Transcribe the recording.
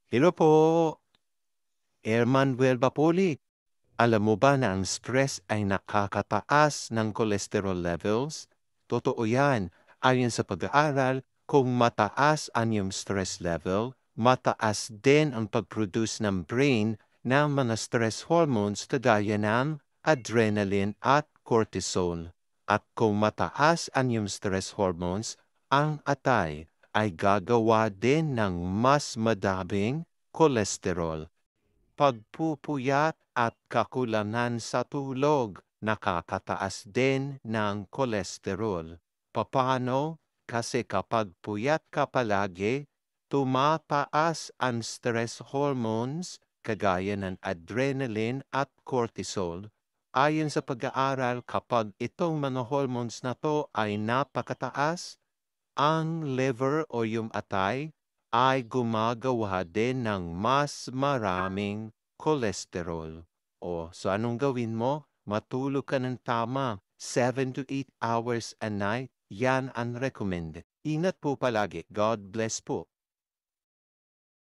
Hello po, Ermanuel Bapoli. Alam mo ba na ang stress ay nakakataas ng cholesterol levels? Totoo yan. Ayon sa pag-aaral, kung mataas ang iyong stress level, mataas din ang pag-produce ng brain ng mga stress hormones kagaya ng adrenaline at cortisol. At kung mataas ang iyong stress hormones, ang atay ay gagawa din ng mas madaming cholesterol. Pagpupuyat at kakulangan sa tulog nakakataas din ng kolesterol. Paano? Kasi kapag puyat ka palagi, tumataas ang stress hormones kagaya ng adrenaline at cortisol. Ayon sa pag-aaral, kapag itong mga hormones na to ay napakataas, ang liver o yung atay ay gumagawa din ng mas maraming cholesterol. So anong gawin mo? Matulog ka ng tama, 7 to 8 hours a night. Yan ang recommended. Ingat po palagi. God bless po.